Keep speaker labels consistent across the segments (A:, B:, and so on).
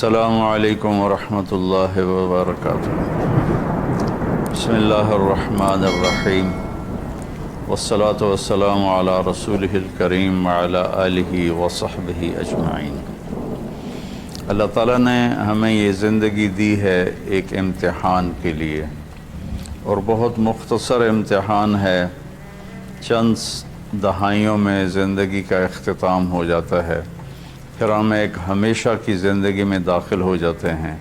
A: السلام علیکم ورحمۃ اللہ وبرکاتہ۔ بسم اللہ الرحمن الرحیم، والصلاة والسلام علی رسولہ الکریم وعلی آلہ وصحبہ اجمعین۔ اللہ تعالیٰ نے ہمیں یہ زندگی دی ہے ایک امتحان کے لیے، اور بہت مختصر امتحان ہے۔ چند دہائیوں میں زندگی کا اختتام ہو جاتا ہے، پھر ہم ایک ہمیشہ کی زندگی میں داخل ہو جاتے ہیں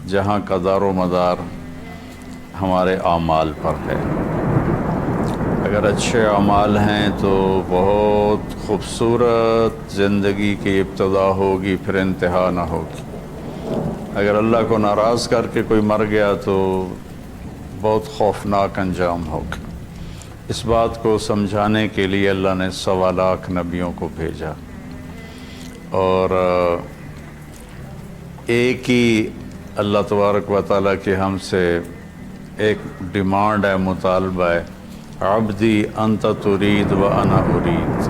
A: جہاں کا دار و مدار ہمارے اعمال پر ہے۔ اگر اچھے اعمال ہیں تو بہت خوبصورت زندگی کی ابتدا ہوگی، پھر انتہا نہ ہوگی۔ اگر اللہ کو ناراض کر کے کوئی مر گیا تو بہت خوفناک انجام ہوگا۔ اس بات کو سمجھانے کے لیے اللہ نے 1.25 لاکھ نبیوں کو بھیجا، اور ایک ہی اللہ تبارک و تعالیٰ کی ہم سے ایک ڈیمانڈ ہے، مطالبہ ہے، عبدی انت ترید و انا ارید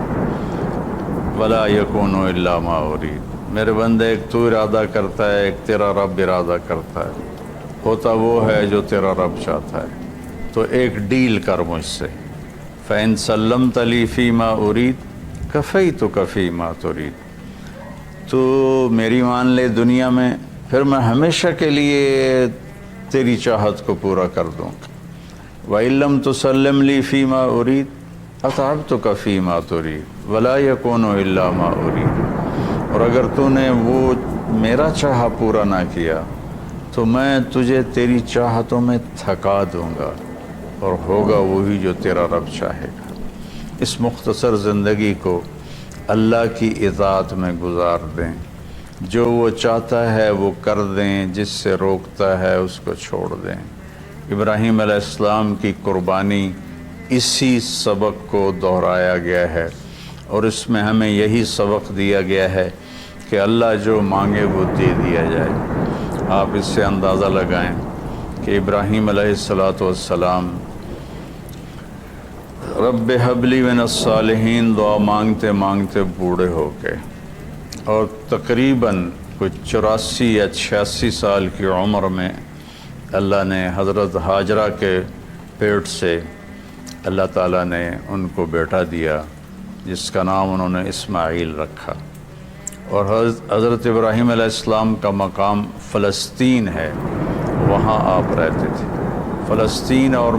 A: ولا یکون الا ما ارید۔ میرے بندے، ایک تو ارادہ کرتا ہے، ایک تیرا رب ارادہ کرتا ہے، ہوتا وہ ہے جو تیرا رب چاہتا ہے۔ تو ایک ڈیل کر مجھ سے، فَإِن سَلَّمْتَ لِي فِي مَا أُرِيدُ كَفَيْتُكَ فِي مَا تُرِيدُ۔ تو میری مان لے دنیا میں، پھر میں ہمیشہ کے لیے تیری چاہت کو پورا کر دوں گا۔ وَإِن لَمْ تُسَلِّمْ لِي فِي مَا أُرِيدُ أَتْعَبْتُكَ فِي مَا تُرِيدُ وَلَا يَكُونُ إِلَّا مَا أُرِيدُ۔ اور اگر تو نے وہ میرا چاہا پورا نہ کیا تو میں تجھے تیری چاہتوں میں تھکا دوں گا، اور ہوگا وہی جو تیرا رب چاہے گا۔ اس مختصر زندگی کو اللہ کی اطاعت میں گزار دیں، جو وہ چاہتا ہے وہ کر دیں، جس سے روکتا ہے اس کو چھوڑ دیں۔ ابراہیم علیہ السلام کی قربانی اسی سبق کو دہرایا گیا ہے، اور اس میں ہمیں یہی سبق دیا گیا ہے کہ اللہ جو مانگے وہ دے دیا جائے۔ آپ اس سے اندازہ لگائیں کہ ابراہیم علیہ السلام رب ہب لی من الصالحین دعا مانگتے مانگتے بوڑھے ہو گئے، اور تقریباً کچھ 84 یا 86 سال کی عمر میں اللہ نے حضرت ہاجرہ کے پیٹ سے اللہ تعالیٰ نے ان کو بیٹا دیا، جس کا نام انہوں نے اسماعیل رکھا۔ اور حضرت ابراہیم علیہ السلام کا مقام فلسطین ہے، وہاں آپ رہتے تھے۔ فلسطین اور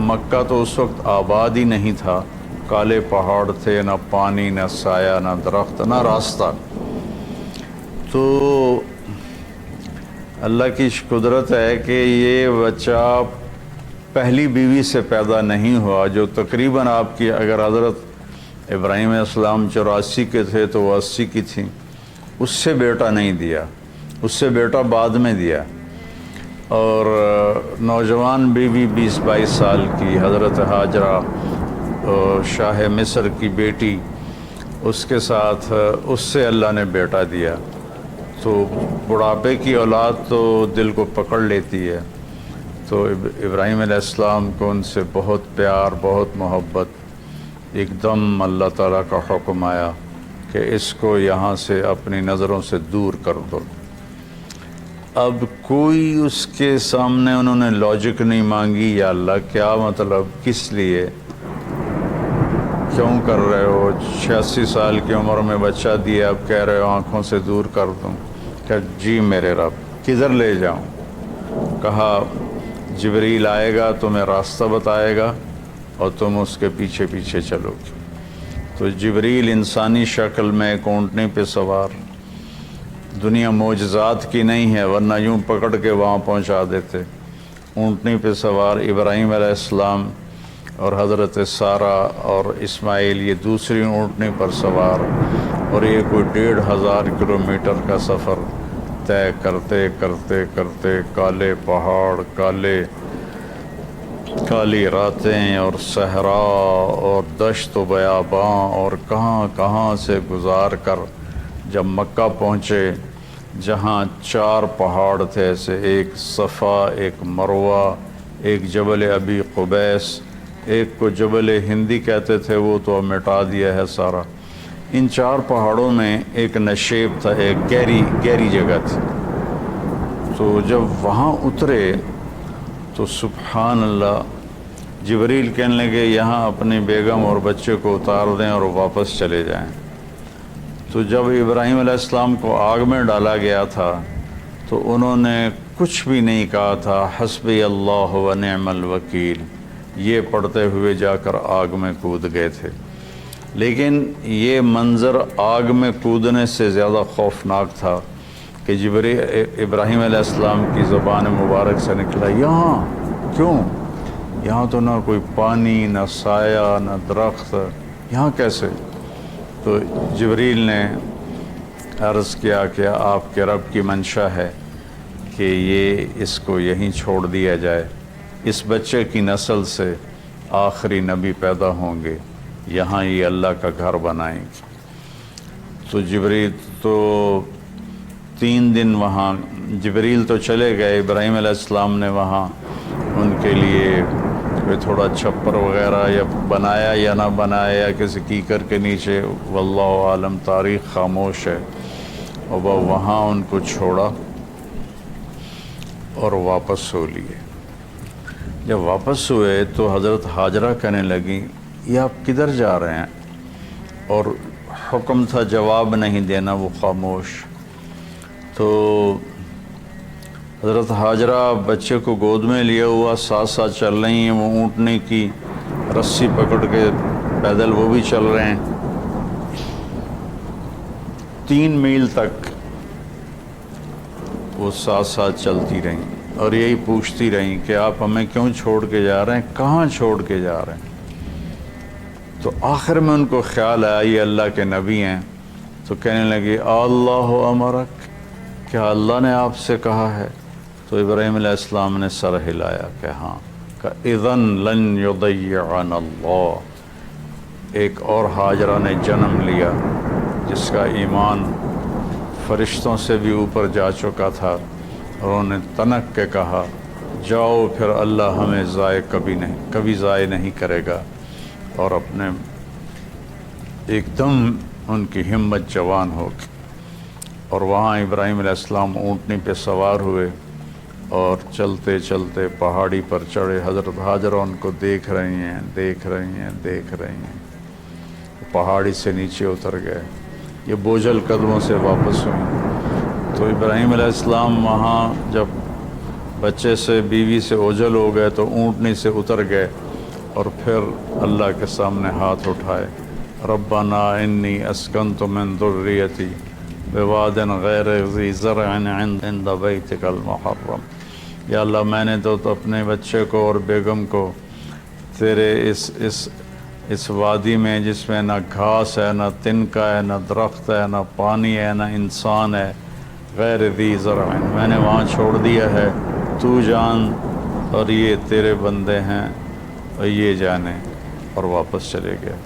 A: مکہ تو اس وقت آباد ہی نہیں تھا، کالے پہاڑ تھے، نہ پانی، نہ سایہ، نہ درخت، نہ راستہ۔ تو اللہ کی قدرت ہے کہ یہ بچہ پہلی بیوی سے پیدا نہیں ہوا، جو تقریباً آپ کی، اگر حضرت ابراہیم علیہ السلام 84 کے تھے تو وہ 80 کی تھیں، اس سے بیٹا نہیں دیا، اس سے بیٹا بعد میں دیا۔ اور نوجوان بیوی 20-22 سال کی حضرت ہاجرہ، شاہ مصر کی بیٹی، اس کے ساتھ اس سے اللہ نے بیٹا دیا۔ تو بڑھاپے کی اولاد تو دل کو پکڑ لیتی ہے، تو ابراہیم علیہ السلام کو ان سے بہت پیار، بہت محبت۔ ایک دم اللہ تعالیٰ کا حکم آیا کہ اس کو یہاں سے اپنی نظروں سے دور کر دو۔ اب کوئی اس کے سامنے انہوں نے لاجک نہیں مانگی، یا اللہ کیا مطلب، کس لیے، کیوں کر رہے ہو، 86 سال کی عمر میں بچہ دیا، اب کہہ رہے ہو آنکھوں سے دور کر دوں۔ کہ جی میرے رب، کدھر لے جاؤں؟ کہا جبریل آئے گا، تمہیں راستہ بتائے گا، اور تم اس کے پیچھے پیچھے چلو گے۔ تو جبریل انسانی شکل میں ایک اونٹنی پہ سوار، دنیا معجزات کی نہیں ہے ورنہ یوں پکڑ کے وہاں پہنچا دیتے، اونٹنی پہ سوار ابراہیم علیہ السلام اور حضرت سارہ اور اسماعیل یہ دوسری اونٹنی پر سوار، اور یہ کوئی 1,500 کلومیٹر کا سفر طے کرتے کرتے کرتے، کالے پہاڑ، کالی راتیں، اور صحرا اور دشت و بیاباں، اور کہاں کہاں سے گزار کر جب مکہ پہنچے، جہاں 4 پہاڑ تھے ایسے، ایک صفا، ایک مروہ، ایک جبل ابی قبیس، ایک کو جبل ہندی کہتے تھے، وہ تو اب مٹا دیا ہے سارا۔ ان 4 پہاڑوں میں ایک نشیب تھا، ایک گہری جگہ تھی، تو جب وہاں اترے تو سبحان اللہ، جبریل کہنے لگے یہاں اپنی بیگم اور بچے کو اتار دیں اور واپس چلے جائیں۔ تو جب ابراہیم علیہ السلام کو آگ میں ڈالا گیا تھا تو انہوں نے کچھ بھی نہیں کہا تھا، حسبی اللہ و نعم الوکیل، یہ پڑھتے ہوئے جا کر آگ میں کود گئے تھے۔ لیکن یہ منظر آگ میں کودنے سے زیادہ خوفناک تھا کہ ابراہیم علیہ السلام کی زبان مبارک سے نکلا، یہاں کیوں؟ یہاں تو نہ کوئی پانی، نہ سایہ، نہ درخت، یہاں کیسے؟ تو جبریل نے عرض کیا کہ آپ کے رب کی منشا ہے کہ یہ اس کو یہیں چھوڑ دیا جائے، اس بچے کی نسل سے آخری نبی پیدا ہوں گے، یہاں یہ اللہ کا گھر بنائیں گے۔ تو جبریل تو 3 دن وہاں، جبریل تو چلے گئے، ابراہیم علیہ السلام نے وہاں ان کے لیے کوئی تھوڑا چھپر وغیرہ یا بنایا یا نہ بنایا، یا کسی کیکر کے نیچے، واللہ عالم، تاریخ خاموش ہے، اور وہ وہاں ان کو چھوڑا اور واپس ہو لیے۔ جب واپس ہوئے تو حضرت حاجرہ کہنے لگیں، یہ آپ کدھر جا رہے ہیں؟ اور حکم تھا جواب نہیں دینا، وہ خاموش۔ تو حضرت حاجرہ بچے کو گود میں لیا ہوا ساتھ ساتھ چل رہی ہیں، وہ اونٹنے کی رسی پکڑ کے پیدل وہ بھی چل رہے ہیں۔ 3 میل تک وہ ساتھ ساتھ چلتی رہیں اور یہی پوچھتی رہیں کہ آپ ہمیں کیوں چھوڑ کے جا رہے ہیں، کہاں چھوڑ کے جا رہے ہیں؟ تو آخر میں ان کو خیال آیا یہ اللہ کے نبی ہیں، تو کہنے لگے اللہ امرک، کیا اللہ نے آپ سے کہا ہے؟ تو ابراہیم علیہ السلام نے سر ہلایا کہ ہاں، کہ اذن لن یضیعنا اللہ۔ ایک اور حاجرہ نے جنم لیا جس کا ایمان فرشتوں سے بھی اوپر جا چکا تھا، اور انہوں نے تنک کے کہا جاؤ، پھر اللہ ہمیں کبھی ضائع نہیں کرے گا، اور اپنے ایک دم ان کی ہمت جوان ہو گئی۔ اور وہاں ابراہیم علیہ السلام اونٹنی پہ سوار ہوئے اور چلتے چلتے پہاڑی پر چڑھے۔ حضرت حاجرہ ان کو دیکھ رہی ہیں، پہاڑی سے نیچے اتر گئے، یہ بوجھل قدموں سے واپس ہوئیں۔ تو ابراہیم علیہ السلام وہاں جب بچے سے، بیوی سے اوجھل ہو گئے تو اونٹنی سے اتر گئے اور پھر اللہ کے سامنے ہاتھ اٹھائے، ربنا انی اسکنت من ذریتی بواد غیر ذی زرع عند بیتک المحرم، یا اللہ میں نے تو اپنے بچے کو اور بیگم کو تیرے اس وادی میں جس میں نہ گھاس ہے، نہ تنکا ہے، نہ درخت ہے، نہ پانی ہے، نہ انسان ہے، غیر ذی زرع، میں نے وہاں چھوڑ دیا ہے، تو جان اور یہ تیرے بندے ہیں اور یہ جانے، اور واپس چلے گئے۔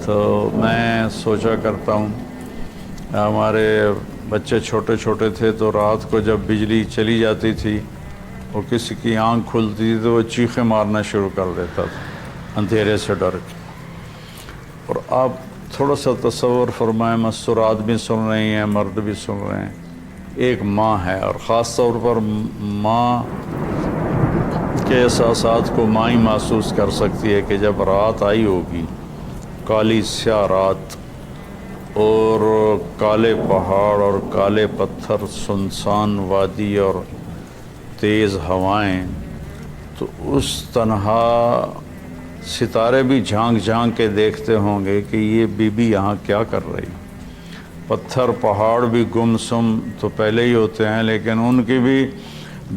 A: تو میں سوچا کرتا ہوں، ہمارے بچے چھوٹے چھوٹے تھے تو رات کو جب بجلی چلی جاتی تھی، وہ کسی کی آنکھ کھلتی تھی تو وہ چیخیں مارنا شروع کر دیتا تھا اندھیرے سے ڈر کے۔ اور آپ تھوڑا سا تصور فرمائیں، مستورات بھی سن رہی ہیں، مرد بھی سن رہے ہیں، ایک ماں ہے، اور خاص طور پر ماں کے احساسات کو ماں ہی محسوس کر سکتی ہے کہ جب رات آئی ہوگی، کالی سیاہ رات اور کالے پہاڑ اور کالے پتھر، سنسان وادی اور تیز ہوائیں، تو اس تنہا ستارے بھی جھانک جھانک کے دیکھتے ہوں گے کہ یہ بی بی یہاں کیا کر رہی۔ پتھر پہاڑ بھی گمسم تو پہلے ہی ہوتے ہیں، لیکن ان کی بھی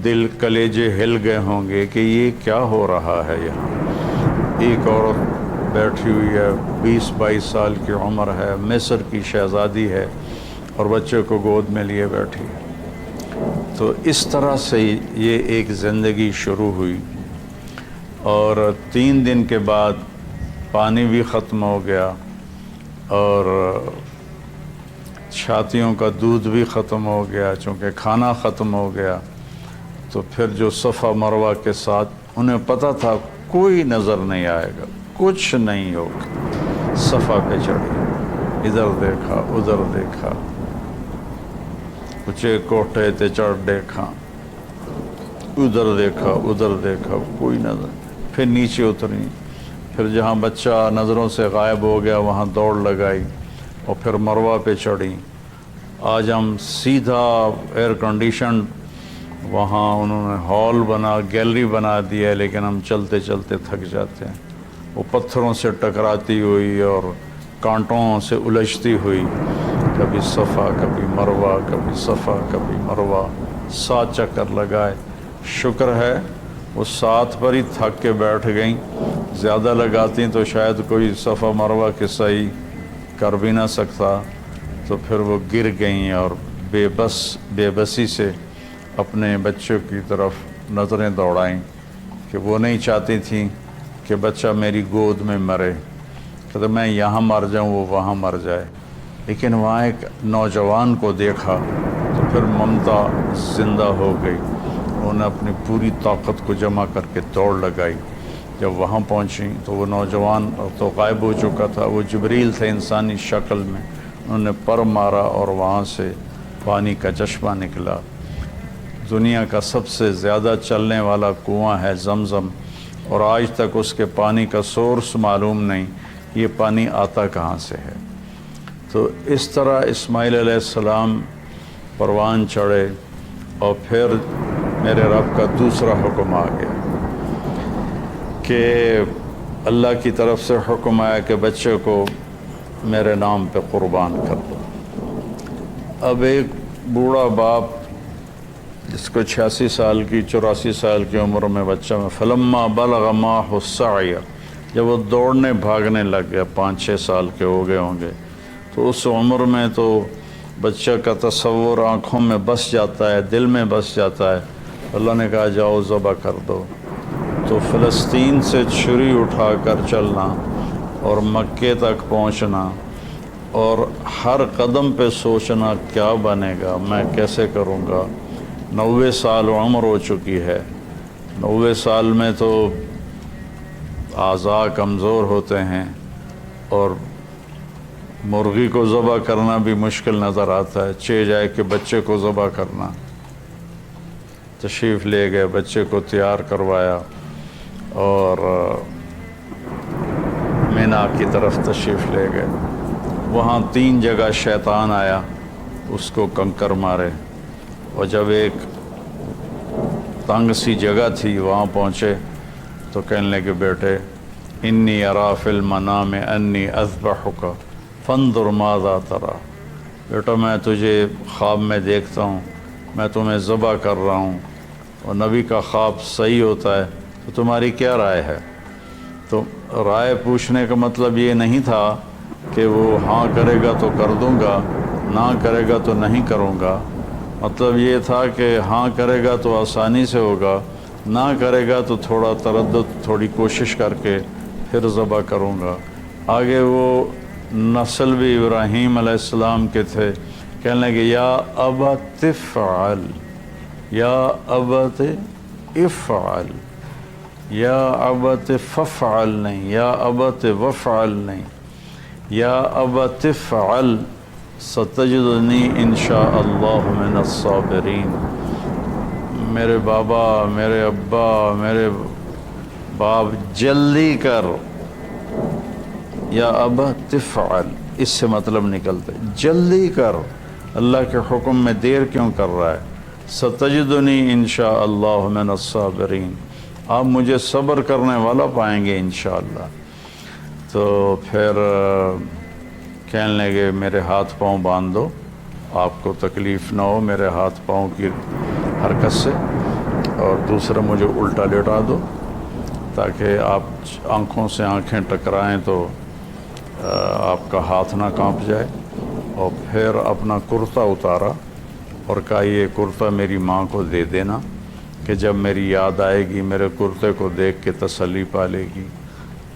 A: دل کلیجے ہل گئے ہوں گے کہ یہ کیا ہو رہا ہے یہاں۔ ایک عورت بیٹھی ہوئی ہے، 20-22 سال کی عمر ہے، مصر کی شہزادی ہے، اور بچے کو گود میں لیے بیٹھی ہے۔ تو اس طرح سے یہ ایک زندگی شروع ہوئی، اور 3 دن کے بعد پانی بھی ختم ہو گیا اور چھاتیوں کا دودھ بھی ختم ہو گیا، چونکہ کھانا ختم ہو گیا۔ تو پھر جو صفا مروہ کے ساتھ انہیں پتہ تھا کوئی نظر نہیں آئے گا، کچھ نہیں ہوگا، صفا پہ چڑھی، ادھر دیکھا ادھر دیکھا، اونچے کوٹھے تے چڑھ دیکھا، ادھر دیکھا کوئی نظر، پھر نیچے اتری، پھر جہاں بچہ نظروں سے غائب ہو گیا وہاں دوڑ لگائی اور پھر مروہ پہ چڑھی۔ آج ہم سیدھا ایئر کنڈیشن وہاں انہوں نے ہال بنا، گیلری بنا دیا ہے، لیکن ہم چلتے چلتے تھک جاتے ہیں۔ وہ پتھروں سے ٹکراتی ہوئی اور کانٹوں سے الجھتی ہوئی، کبھی صفا کبھی مروہ، کبھی صفا کبھی مروہ، 7 چکر لگائے۔ شکر ہے وہ 7 پر ہی تھک کے بیٹھ گئیں، زیادہ لگاتی تو شاید کوئی صفا مروہ کے صحیح کر بھی نہ سکتا، تو پھر وہ گر گئیں اور بے بسی سے اپنے بچوں کی طرف نظریں دوڑائیں کہ وہ نہیں چاہتی تھیں کہ بچہ میری گود میں مرے، کہ میں یہاں مر جاؤں وہ وہاں مر جائے۔ لیکن وہاں ایک نوجوان کو دیکھا تو پھر ممتا زندہ ہو گئی، انہوں نے اپنی پوری طاقت کو جمع کر کے دوڑ لگائی۔ جب وہاں پہنچی تو وہ نوجوان تو غائب ہو چکا تھا، وہ جبریل تھے انسانی شکل میں، انہوں نے پر مارا اور وہاں سے پانی کا چشمہ نکلا۔ دنیا کا سب سے زیادہ چلنے والا کنواں ہے زمزم، اور آج تک اس کے پانی کا سورس معلوم نہیں، یہ پانی آتا کہاں سے ہے۔ تو اس طرح اسماعیل علیہ السلام پروان چڑھے، اور پھر میرے رب کا دوسرا حکم آ گیا کہ اللہ کی طرف سے حکم آیا کہ بچے کو میرے نام پہ قربان کر دو۔ اب ایک بوڑھا باپ جس کو 86 سال کی 84 سال کی عمر میں بچہ میں فلما بلغ معه السعی، جب وہ دوڑنے بھاگنے لگ گیا، 5-6 سال کے ہو گئے ہوں گے، تو اس عمر میں تو بچہ کا تصور آنکھوں میں بس جاتا ہے، دل میں بس جاتا ہے۔ اللہ نے کہا جاؤ ذبح کر دو۔ تو فلسطین سے چھری اٹھا کر چلنا اور مکے تک پہنچنا، اور ہر قدم پہ سوچنا کیا بنے گا، میں کیسے کروں گا۔ 90 سال عمر ہو چکی ہے، 90 سال میں تو اعضاء کمزور ہوتے ہیں، اور مرغی کو ذبح کرنا بھی مشکل نظر آتا ہے، چہ جائے کہ بچے کو ذبح کرنا۔ تشریف لے گئے، بچے کو تیار کروایا اور مینا کی طرف تشریف لے گئے۔ وہاں 3 جگہ شیطان آیا، اس کو کنکر مارے، اور جب ایک تنگ سی جگہ تھی وہاں پہنچے تو کہنے لگے بیٹے انی ارا فی المنام انی اذبحک فانظر ماذا تری، بیٹا میں تجھے خواب میں دیکھتا ہوں، میں تمہیں ذبح کر رہا ہوں، اور نبی کا خواب صحیح ہوتا ہے تو تمہاری کیا رائے ہے۔ تو رائے پوچھنے کا مطلب یہ نہیں تھا کہ وہ ہاں کرے گا تو کر دوں گا، نہ کرے گا تو نہیں کروں گا، مطلب یہ تھا کہ ہاں کرے گا تو آسانی سے ہوگا، نہ کرے گا تو تھوڑا تردد، تھوڑی کوشش کر کے پھر ذبح کروں گا۔ آگے وہ نسل بھی ابراہیم علیہ السلام کے تھے، کہنے لگے یا ابت افعل، یا ابت افعل، یا ابت ففعل نہیں، یا ابت وفعل نہیں، یا ابت افعل ستجدنی انشاء اللہ من الصابرین۔ میرے بابا، میرے ابا، میرے باپ جلدی کر، یا ابت افعل، اس سے مطلب نکلتے جلدی کر، اللہ کے حکم میں دیر کیوں کر رہا ہے۔ ستجدنی انشاء اللہ من الصابرین، آپ مجھے صبر کرنے والا پائیں گے انشاءاللہ۔ تو پھر کہنے لگے میرے ہاتھ پاؤں باندھ دو، آپ کو تکلیف نہ ہو میرے ہاتھ پاؤں کی حرکت سے، اور دوسرا مجھے الٹا لیٹا دو تاکہ آپ آنکھوں سے آنکھیں ٹکرائیں تو آپ کا ہاتھ نہ کانپ جائے۔ اور پھر اپنا کرتا اتارا اور کہا یہ کرتا میری ماں کو دے دینا کہ جب میری یاد آئے گی میرے کرتے کو دیکھ کے تسلی پا لے گی،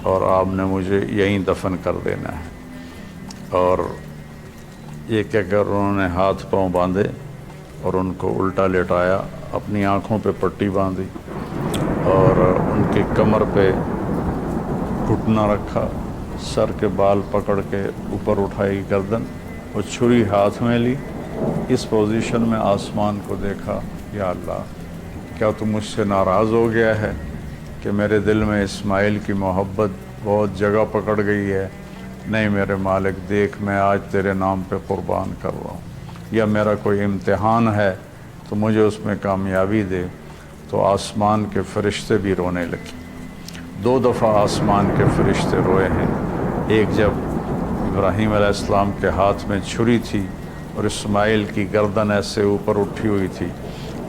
A: اور آپ نے مجھے یہیں دفن کر دینا ہے۔ اور یہ کہہ کر انہوں نے ہاتھ پاؤں باندھے اور ان کو الٹا لٹایا، اپنی آنکھوں پہ پٹی باندھی اور ان کی کمر پہ گھٹنا رکھا، سر کے بال پکڑ کے اوپر اٹھائی گردن، وہ چھری ہاتھ میں لی اس پوزیشن میں آسمان کو دیکھا، یا اللہ کیا تو مجھ سے ناراض ہو گیا ہے کہ میرے دل میں اسماعیل کی محبت بہت جگہ پکڑ گئی ہے؟ نہیں میرے مالک، دیکھ میں آج تیرے نام پہ قربان کر رہا ہوں، یا میرا کوئی امتحان ہے تو مجھے اس میں کامیابی دے۔ تو آسمان کے فرشتے بھی رونے لگے۔ 2 دفعہ آسمان کے فرشتے روئے ہیں، ایک جب ابراہیم علیہ السلام کے ہاتھ میں چھری تھی اور اسماعیل کی گردن ایسے اوپر اٹھی ہوئی تھی،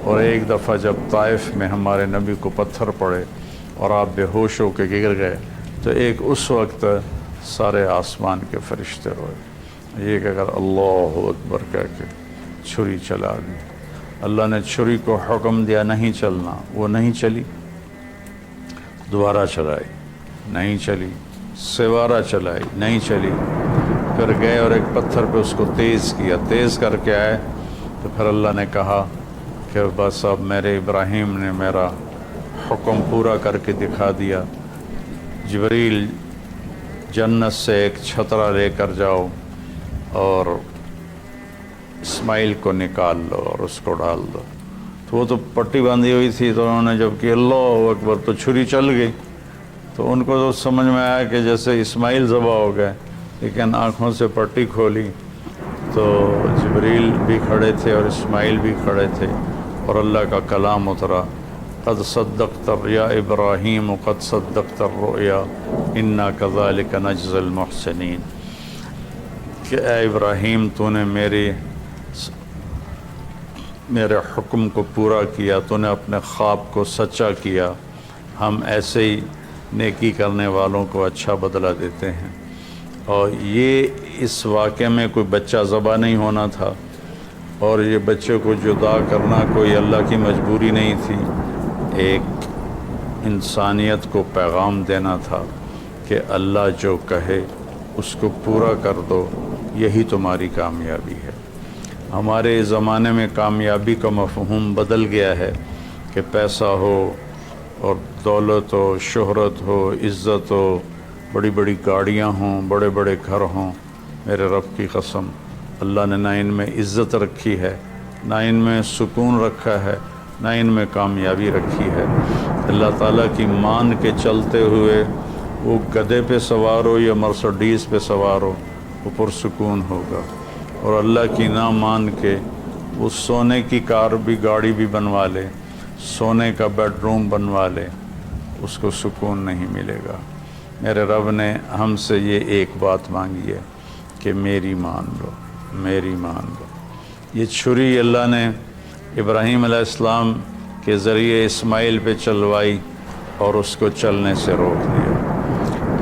A: اور ایک دفعہ جب طائف میں ہمارے نبی کو پتھر پڑے اور آپ بے ہوش ہو کے گر گئے، تو ایک اس وقت سارے آسمان کے فرشتے روئے۔ یہ کہ اگر اللہ اکبر کہہ کے چھری چلا دی، اللہ نے چھری کو حکم دیا نہیں چلنا، وہ نہیں چلی، دوبارہ چلائی نہیں چلی، سوارہ چلائی نہیں چلی، پھر گئے اور ایک پتھر پہ اس کو تیز کیا، تیز کر کے آئے تو پھر اللہ نے کہا کہ بس اب میرے ابراہیم نے میرا حکم پورا کر کے دکھا دیا، جبریل جنت سے ایک چھترا لے کر جاؤ اور اسماعیل کو نکال لو اور اس کو ڈال دو۔ تو وہ تو پٹی باندھی ہوئی تھی، تو انہوں نے جب کہ اللہ اکبر تو چھری چل گئی، تو ان کو تو سمجھ میں آیا کہ جیسے اسماعیل ذبح ہو گئے، لیکن آنکھوں سے پٹی کھولی تو جبریل بھی کھڑے تھے اور اسماعیل بھی کھڑے تھے، اور اللہ کا کلام اترا، قد صدقت یا ابراہیم قد صدقت الرؤیا انا کذالک نجزی المحسنین، کہ اے ابراہیم تو نے میرے حکم کو پورا کیا، تو نے اپنے خواب کو سچا کیا، ہم ایسے ہی نیکی کرنے والوں کو اچھا بدلہ دیتے ہیں۔ اور یہ اس واقعے میں کوئی بچہ ذبح نہیں ہونا تھا، اور یہ بچے کو جدا کرنا کوئی اللہ کی مجبوری نہیں تھی، ایک انسانیت کو پیغام دینا تھا کہ اللہ جو کہے اس کو پورا کر دو، یہی تمہاری کامیابی ہے۔ ہمارے زمانے میں کامیابی کا مفہوم بدل گیا ہے کہ پیسہ ہو اور دولت ہو، شہرت ہو، عزت ہو، بڑی بڑی گاڑیاں ہوں، بڑے بڑے گھر ہوں۔ میرے رب کی قسم، اللہ نے نہ ان میں عزت رکھی ہے، نہ ان میں سکون رکھا ہے، نہ ان میں کامیابی رکھی ہے۔ اللہ تعالیٰ کی مان کے چلتے ہوئے وہ گدھے پہ سوار ہو یا مرسڈیز پہ سوار ہو، وہ پرسکون ہوگا، اور اللہ کی نہ مان کے وہ سونے کی کار بھی، گاڑی بھی بنوا لے، سونے کا بیڈ روم بنوا لے، اس کو سکون نہیں ملے گا۔ میرے رب نے ہم سے یہ ایک بات مانگی ہے کہ میری مان لو، میری مان لو۔ یہ چھری اللہ نے ابراہیم علیہ السلام کے ذریعے اسماعیل پہ چلوائی اور اس کو چلنے سے روک دیا۔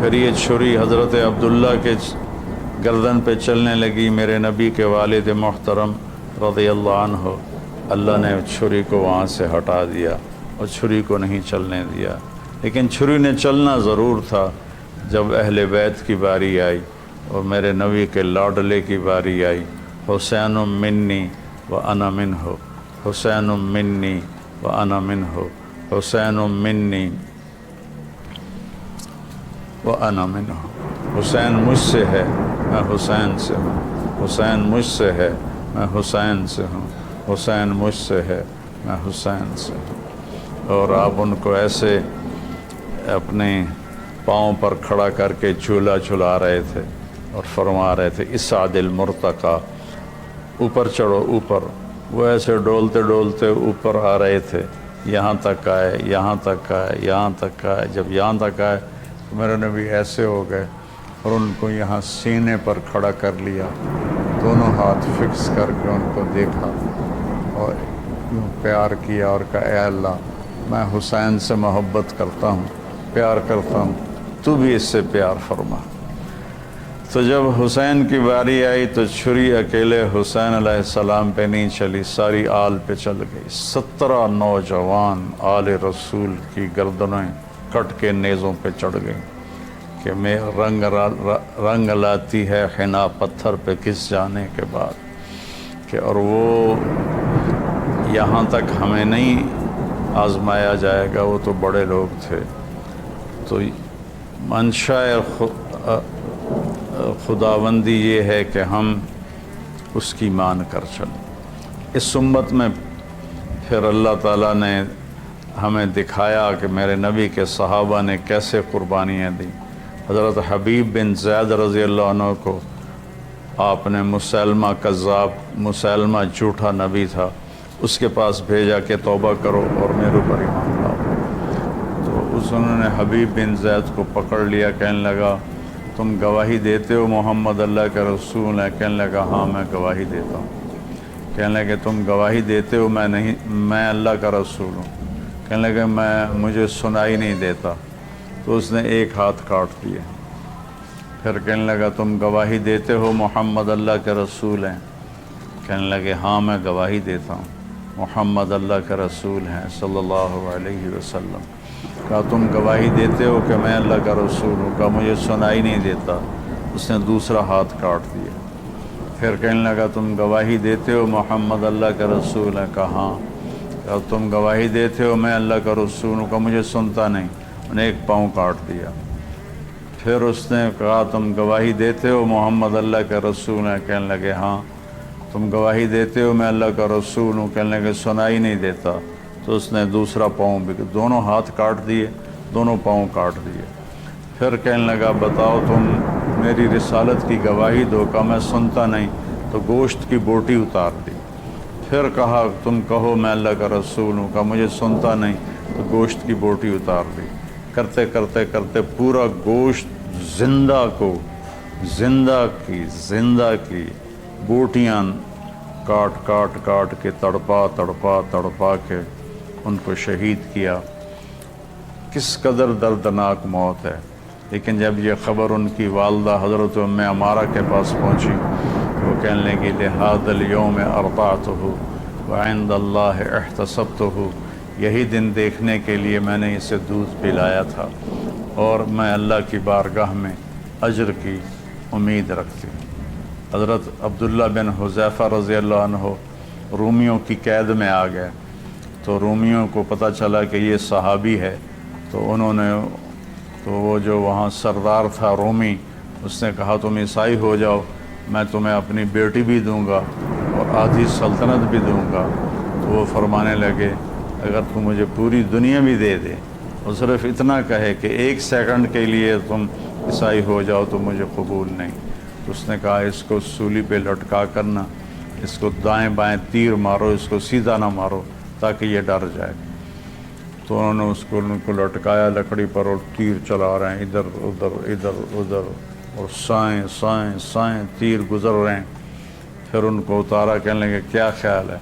A: پھر یہ چھری حضرت عبداللہ کے گردن پہ چلنے لگی، میرے نبی کے والد محترم رضی اللہ عنہ، اللہ نے چھری کو وہاں سے ہٹا دیا اور چھری کو نہیں چلنے دیا۔ لیکن چھری نے چلنا ضرور تھا جب اہل بیت کی باری آئی اور میرے نبی کے لاڈلے کی باری آئی، حسین منی و انا منہ، حسین منی و انا منہ، حسین منی و انا منہ، حسین مجھ سے ہے میں حسین سے ہوں، حسین مجھ سے ہے میں حسین سے ہوں، حسین مجھ سے ہے میں حسین سے ہوں۔ اور آپ ان کو ایسے اپنے پاؤں پر کھڑا کر کے جھولا جھلا رہے تھے اور فرما رہے تھے اسعد المرتقی، اوپر چڑھو اوپر۔ وہ ایسے ڈولتے ڈولتے اوپر آ رہے تھے، یہاں تک آئے، یہاں تک آئے، یہاں تک آئے۔ جب یہاں تک آئے تو میرے نبی ایسے ہو گئے اور ان کو یہاں سینے پر کھڑا کر لیا، دونوں ہاتھ فکس کر کے ان کو دیکھا اور یوں پیار کیا اور کہا اے اللہ میں حسین سے محبت کرتا ہوں، پیار کرتا ہوں، تو بھی اس سے پیار فرما۔ تو جب حسین کی باری آئی تو چھری اکیلے حسین علیہ السلام پہ نہیں چلی، ساری آل پہ چل گئی۔ 17 نوجوان آل رسول کی گردنیں کٹ کے نیزوں پہ چڑھ گئیں کہ میں رنگ لاتی ہے حنا پتھر پہ کس جانے کے بعد، کہ اور وہ یہاں تک ہمیں نہیں آزمایا جائے گا، وہ تو بڑے لوگ تھے۔ تو منشا خداوندی یہ ہے کہ ہم اس کی مان کر چلیں۔ اس امت میں پھر اللہ تعالیٰ نے ہمیں دکھایا کہ میرے نبی کے صحابہ نے کیسے قربانیاں دیں۔ حضرت حبیب بن زید رضی اللہ عنہ کو آپ نے مسلمہ کذاب، مسلمہ جھوٹا نبی تھا، اس کے پاس بھیجا کہ توبہ کرو اور میرے اوپر ایمان لاؤ۔ تو انہوں نے حبیب بن زید کو پکڑ لیا، کہنے لگا تم گواہی دیتے ہو محمد اللہ کا رسول ہے؟ کہنے لگا ہاں میں گواہی دیتا ہوں۔ کہنے لگے تم گواہی دیتے ہو میں اللہ کا رسول ہوں؟ کہنے لگے مجھے سنائی نہیں دیتا۔ تو اس نے ایک ہاتھ کاٹ دیا۔ پھر کہنے لگا تم گواہی دیتے ہو محمد اللہ کے رسول ہیں؟ کہنے لگے ہاں میں گواہی دیتا ہوں، محمد اللہ کا رسول ہیں صلی اللہ علیہ وسلم۔ کہا تم گواہی دیتے ہو کہ میں اللہ کا رسول ہوں؟ کہا مجھے سنائی نہیں دیتا۔ اس نے دوسرا ہاتھ کاٹ دیا۔ پھر کہنے لگا تم گواہی دیتے ہو محمد اللہ کا رسول ہے؟ کہا ہاں۔ کہا تم گواہی دیتے ہو میں اللہ کا رسول ہوں؟ کہا مجھے سنتا نہیں۔ انہوں نے ایک پاؤں کاٹ دیا۔ پھر اس نے کہا تم گواہی دیتے ہو محمد اللہ کا رسول ہے؟ کہنے لگے ہاں۔ تم گواہی دیتے ہو میں اللہ کا رسول ہوں؟ کہنے لگے سنائی نہیں دیتا۔ تو اس نے دوسرا پاؤں بھی، دونوں ہاتھ کاٹ دیے، دونوں پاؤں کاٹ دیے۔ پھر کہنے لگا بتاؤ تم میری رسالت کی گواہی دو۔ کہا میں سنتا نہیں۔ تو گوشت کی بوٹی اتار دی۔ پھر کہا تم کہو میں اللہ کا رسول ہوں۔ کہا مجھے سنتا نہیں۔ تو گوشت کی بوٹی اتار دی۔ کرتے کرتے کرتے پورا گوشت زندہ کی بوٹیاں کاٹ کے تڑپا کے ان کو شہید کیا۔ کس قدر دردناک موت ہے۔ لیکن جب یہ خبر ان کی والدہ حضرت ام عمارہ کے پاس پہنچی تو وہ کہنے لگی لہذا الیوم ارضعتہ وعند اللہ احتسبتہ، یہی دن دیکھنے کے لیے میں نے اسے دودھ پلایا تھا اور میں اللہ کی بارگاہ میں اجر کی امید رکھتی ہوں۔ حضرت عبداللہ بن حذیفہ رضی اللہ عنہ رومیوں کی قید میں آ گئے، تو رومیوں کو پتہ چلا کہ یہ صحابی ہے، تو وہ جو وہاں سردار تھا رومی، اس نے کہا تم عیسائی ہو جاؤ، میں تمہیں اپنی بیٹی بھی دوں گا اور آدھی سلطنت بھی دوں گا۔ تو وہ فرمانے لگے اگر تم مجھے پوری دنیا بھی دے دے اور صرف اتنا کہے کہ 1 سیکنڈ کے لیے تم عیسائی ہو جاؤ تو مجھے قبول نہیں۔ تو اس نے کہا اس کو سولی پہ لٹکا کرنا، اس کو دائیں بائیں تیر مارو، اس کو سیدھا نہ مارو تاکہ یہ ڈر جائے۔ تو انہوں نے ان کو لٹکایا لکڑی پر اور تیر چلا رہے ہیں ادھر ادھر اور سائیں تیر گزر رہے ہیں۔ پھر ان کو اتارا، کہنے لگے کیا خیال ہے؟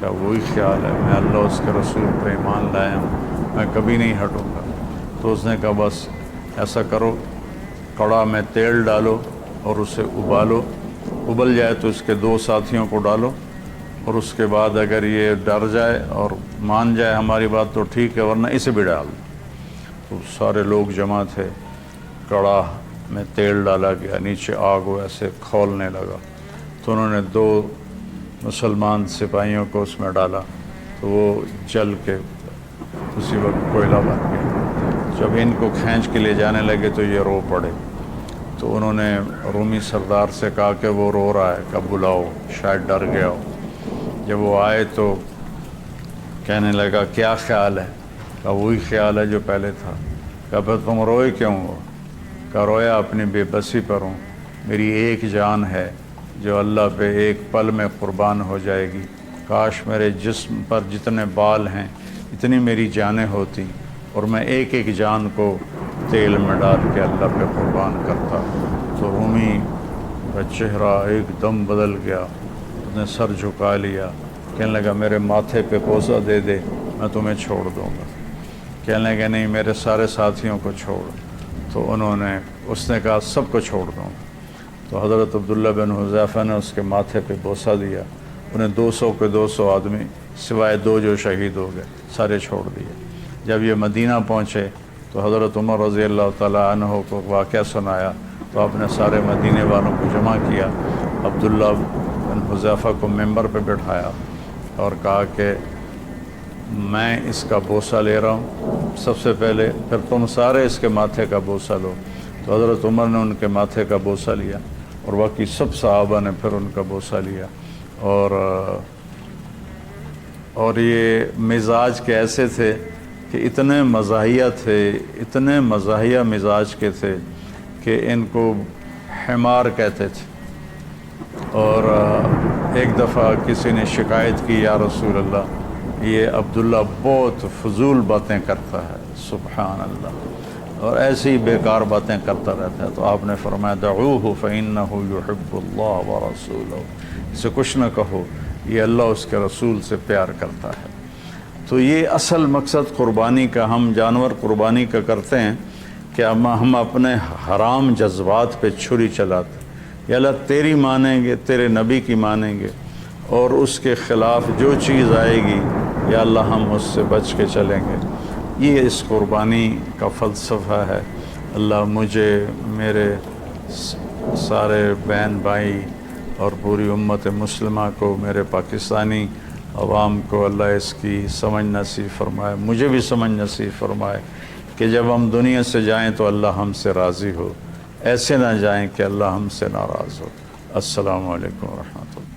A: کہا وہی خیال ہے، میں اللہ اس کے رسول پہ ایمان لایا ہوں، میں کبھی نہیں ہٹوں گا۔ تو اس نے کہا بس ایسا کرو، کڑا میں تیل ڈالو اور اسے ابالو، ابل جائے تو اس کے 2 ساتھیوں کو ڈالو، اور اس کے بعد اگر یہ ڈر جائے اور مان جائے ہماری بات تو ٹھیک ہے، ورنہ اسے بھی ڈال دو۔ تو سارے لوگ جمع تھے، کڑا میں تیل ڈالا گیا، نیچے آگ ایسے کھولنے لگا، تو انہوں نے 2 مسلمان سپاہیوں کو اس میں ڈالا تو وہ جل کے اسی وقت کوئلہ بن گیا۔ جب ان کو کھینچ کے لے جانے لگے تو یہ رو پڑے، تو انہوں نے رومی سردار سے کہا کہ وہ رو رہا ہے، کہ بلاؤ، شاید ڈر گیا ہو۔ جب وہ آئے تو کہنے لگا کیا خیال ہے؟ کہا وہی خیال ہے جو پہلے تھا۔ کہا پھر تم روئے کیوں ہو؟ کہا رویا اپنی بے بسی پر ہوں، میری ایک جان ہے جو اللہ پہ ایک پل میں قربان ہو جائے گی، کاش میرے جسم پر جتنے بال ہیں اتنی میری جانیں ہوتی اور میں ایک ایک جان کو تیل میں ڈال کے اللہ پہ قربان کرتا۔ تو رومی کا چہرہ ایک دم بدل گیا، اس نے سر جھکا لیا، کہنے لگا میرے ماتھے پہ بوسہ دے دے میں تمہیں چھوڑ دوں گا۔ کہنے لگا نہیں میرے سارے ساتھیوں کو چھوڑ۔ تو اس نے کہا سب کو چھوڑ دوں گا۔ تو حضرت عبداللہ بن حذیفہ نے اس کے ماتھے پہ بوسہ دیا، انہیں 200 کے 200 آدمی سوائے 2 جو شہید ہو گئے سارے چھوڑ دیے۔ جب یہ مدینہ پہنچے تو حضرت عمر رضی اللہ تعالیٰ عنہ کو واقعہ سنایا، تو آپ نے سارے مدینے والوں کو جمع کیا، عبداللہ بن حذیفہ کو ممبر پہ بٹھایا اور کہا کہ میں اس کا بوسہ لے رہا ہوں سب سے پہلے، پھر تم سارے اس کے ماتھے کا بوسہ لو۔ تو حضرت عمر نے ان کے ماتھے کا بوسہ لیا اور باقی سب صحابہ نے پھر ان کا بوسہ لیا، اور اور یہ مزاج کے ایسے تھے کہ اتنے مزاحیہ تھے، اتنے مزاحیہ مزاج کے تھے کہ ان کو حمار کہتے تھے۔ اور ایک دفعہ کسی نے شکایت کی، یا رسول اللہ یہ عبداللہ بہت فضول باتیں کرتا ہے، سبحان اللہ، اور ایسی ہی بیکار باتیں کرتا رہتا ہے۔ تو آپ نے فرمایا دعوہ فإنہ یحب اللہ ورسولہ، اسے کچھ نہ کہو، یہ اللہ اس کے رسول سے پیار کرتا ہے۔ تو یہ اصل مقصد قربانی کا، ہم جانور قربانی کا کرتے ہیں کہ ہم اپنے حرام جذبات پہ چھری چلاتے، یا اللہ تیری مانیں گے، تیرے نبی کی مانیں گے، اور اس کے خلاف جو چیز آئے گی یا اللہ ہم اس سے بچ کے چلیں گے۔ یہ اس قربانی کا فلسفہ ہے۔ اللہ مجھے، میرے سارے بہن بھائی اور پوری امت مسلمہ کو، میرے پاکستانی عوام کو اللہ اس کی سمجھ نصیب فرمائے، مجھے بھی سمجھ نصیب فرمائے کہ جب ہم دنیا سے جائیں تو اللہ ہم سے راضی ہو، ایسے نہ جائیں کہ اللہ ہم سے ناراض ہو۔ السلام علیکم ورحمۃ اللہ۔